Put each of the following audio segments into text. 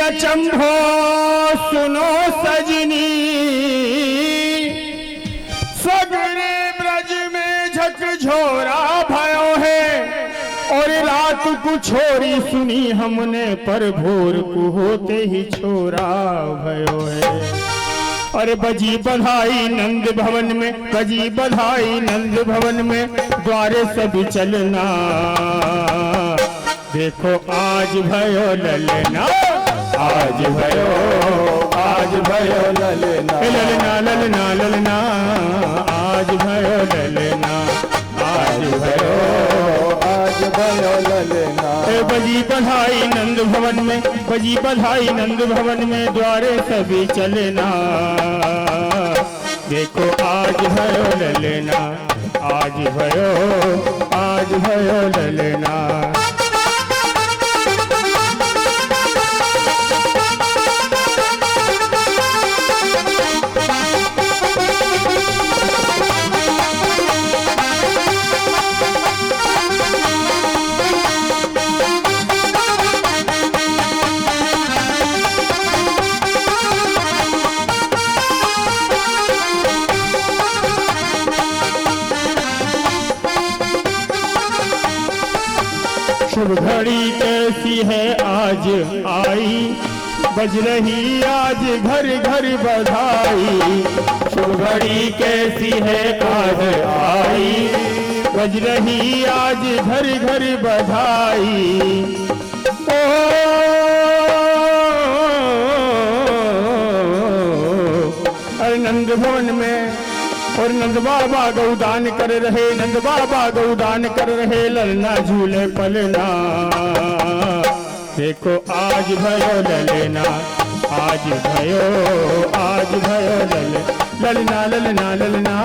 अचंभो सुनो सजनी, सगरे ब्रज में झकझोरा भयो है, और रात को छोरी सुनी हमने पर भोर को होते ही छोरा भयो है। अरे बजी बधाई नंद भवन में, बजी बधाई नंद भवन में, द्वारे सभी चलना, देखो आज भयो ललना, आज भयो, आज भयो ललना, ललना ललना ललना, आज भयो ललना, आज भयो, आज भयो ललना। बजी बधाई नंद भवन में, बजी बधाई नंद भवन में, द्वारे सभी चलना, देखो आज भयो ललना, आज भयो, आज भयो ललना। शुभ घड़ी कैसी है आज आई, बज रही आज घर घर बधाई। शुभ घड़ी कैसी है आज आई, बज रही आज घर घर बधाई। ओ अरे नंद भवन में और नंद बाबा गौदान कर रहे, नंद बाबा गौदान कर रहे, ललना झूले पलना, देखो आज भयो ललना, आज भयो, आज भयो ललना ललना ललना,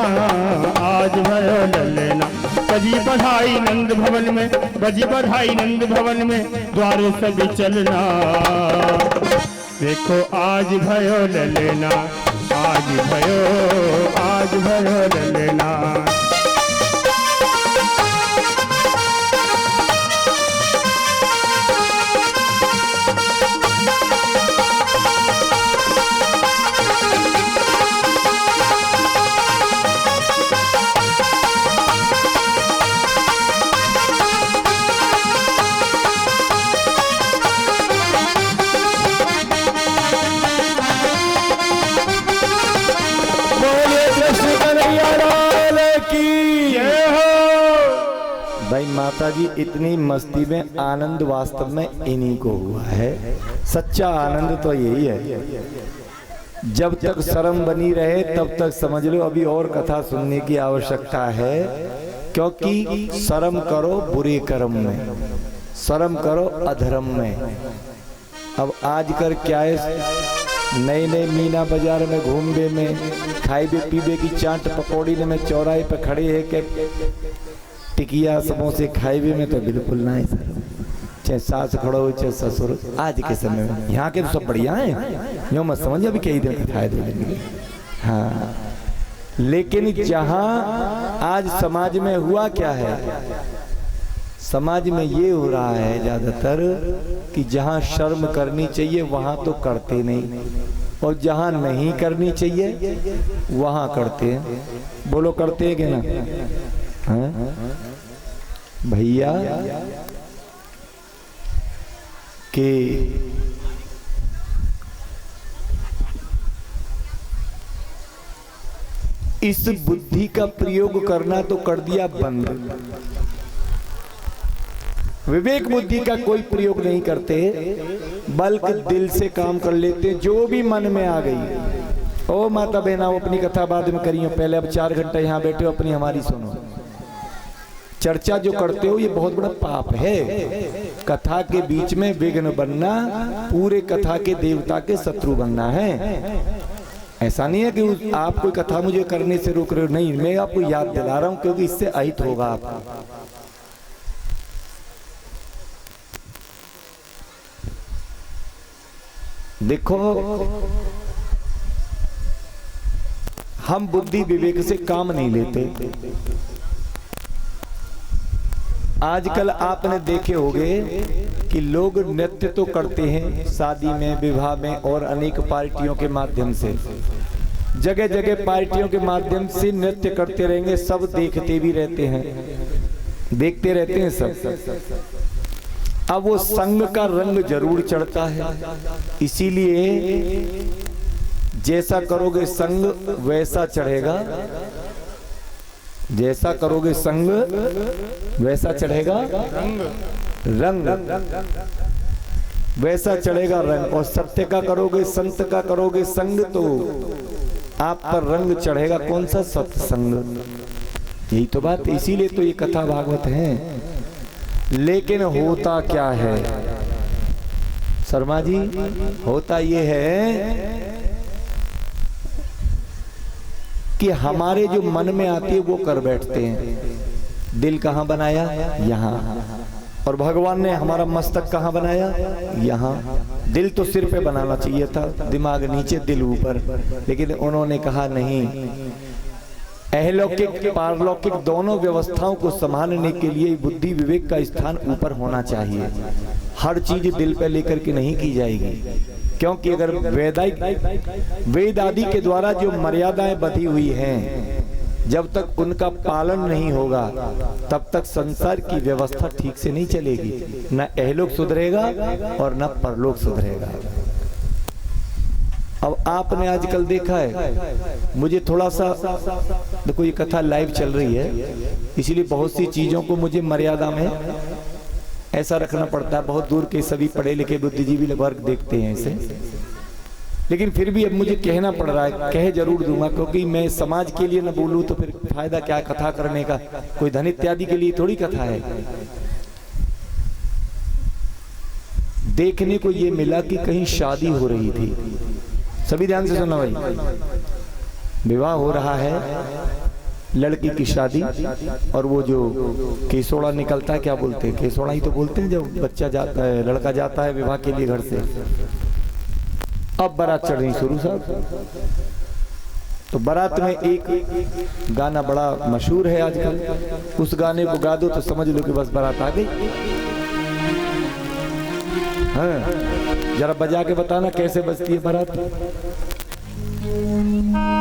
आज भयो ललना। बजी बधाई नंद भवन में, बजी बधाई नंद भवन में, द्वारे सभी चलना, देखो आज भयो ललना, आज भयो, आज भयो ललना। भाई माता जी इतनी मस्ती में आनंद वास्तव में इन्हीं को हुआ है। सच्चा आनंद तो यही है। जब तक शर्म बनी रहे तब तक समझ लो अभी और कथा सुनने की आवश्यकता है, क्योंकि शर्म करो बुरे कर्म में, शर्म करो अधर्म में। अब आजकल क्या है, नए नए मीना बाजार में घूमबे में, खाइबे पीबे की चाट पकौड़ी में चौराहे पे खड़े है के टिकिया समोसे खाइबे में तो बिल्कुल ना है सर। चाहे सास खड़ो हो चाहे ससुर, आज के समय में यहाँ के तो सब बढ़िया है, यो मत समझिए अभी कई दिन खाए दो। हाँ, लेकिन जहाँ आज समाज में हुआ क्या है, समाज में ये हो रहा है ज्यादातर कि जहाँ शर्म करनी चाहिए वहाँ तो करते नहीं, और जहाँ नहीं करनी चाहिए वहाँ करते हैं। बोलो करते हैं कि ना? भैया कि इस बुद्धि का प्रयोग करना तो कर दिया बंद, विवेक बुद्धि का कोई प्रयोग नहीं करते, बल्कि दिल से काम कर लेते जो भी मन में आ गई। ओ माता बहना, अपनी कथा बाद में करियो, पहले अब 4 घंटे यहाँ बैठे हो, अपनी हमारी सुनो। चर्चा जो करते हो ये बहुत बड़ा पाप है। कथा के बीच में विघ्न बनना, पूरे कथा के देवता के शत्रु बनना है। ऐसा नहीं है कि आप कोई कथा मुझे करने से रोक रहे हो, नहीं, मैं आपको याद दिला रहा हूं क्योंकि इससे अहित होगा आपको। देखो, हम बुद्धि विवेक से काम नहीं लेते, आजकल आपने देखे होंगे कि लोग नृत्य तो करते हैं शादी में, विवाह में और अनेक पार्टियों के माध्यम से, जगह जगह पार्टियों के माध्यम से नृत्य करते रहेंगे, सब देखते भी रहते हैं, देखते रहते हैं सब। अब वो संग का रंग जरूर चढ़ता है, इसीलिए जैसा करोगे संग वैसा चढ़ेगा, जैसा करोगे संग वैसा चढ़ेगा रंग, वैसा चढ़ेगा रंग। और सत्य का करोगे, संत का करोगे संग तो आप पर रंग चढ़ेगा। कौन सा? सत्संग। यही तो बात, इसीलिए तो ये कथा भागवत है। लेकिन होता क्या है शर्मा जी? होता ये है कि हमारे जो मन में आती है वो कर बैठते हैं। दिल कहाँ बनाया? यहाँ। और भगवान ने हमारा मस्तक कहाँ बनाया? यहाँ। दिल तो सिर पे बनाना चाहिए था, दिमाग नीचे दिल ऊपर, लेकिन उन्होंने कहा नहीं, अहलौकिक पारलौकिक दोनों व्यवस्थाओं को संभालने के लिए बुद्धि विवेक का स्थान ऊपर होना चाहिए। हर चीज दिल पे लेकर के नहीं की जाएगी, क्योंकि अगर वेद आदि के द्वारा जो मर्यादाएं बंधी हुई हैं, जब तक उनका पालन नहीं होगा तब तक संसार की व्यवस्था ठीक से नहीं चलेगी। न अहलोक सुधरेगा और न परलोक सुधरेगा। अब आपने आजकल देखा है, मुझे थोड़ा सा देखो, ये कथा लाइव चल रही है, इसलिए बहुत सी चीजों को मुझे मर्यादा में ऐसा रखना पड़ता है। बहुत दूर के सभी पढ़े लिखे बुद्धिजीवी वर्ग देखते हैं इसे, लेकिन फिर भी अब मुझे कहना पड़ रहा है, कह जरूर दूंगा, क्योंकि मैं समाज के लिए न बोलूं तो फिर फायदा क्या कथा करने का? कोई धन इत्यादि के लिए थोड़ी कथा है। देखने को ये मिला कि कहीं शादी हो रही थी, सभी ध्यान से सुनना भाई, विवाह हो रहा है, लड़की की शादी, और वो जो केसोड़ा निकलता है, क्या बोलते हैं, केसोड़ा ही तो बोलते हैं, जब बच्चा जाता है, लड़का जाता है विवाह के लिए घर से। अब बारात चढ़ रही शुरू साहब, तो बारात में एक गाना बड़ा मशहूर है आजकल, उस गाने को गा दो तो समझ लो कि बस बारात आ गई। हाँ, जरा बजा के बताना कैसे बजती है बारात।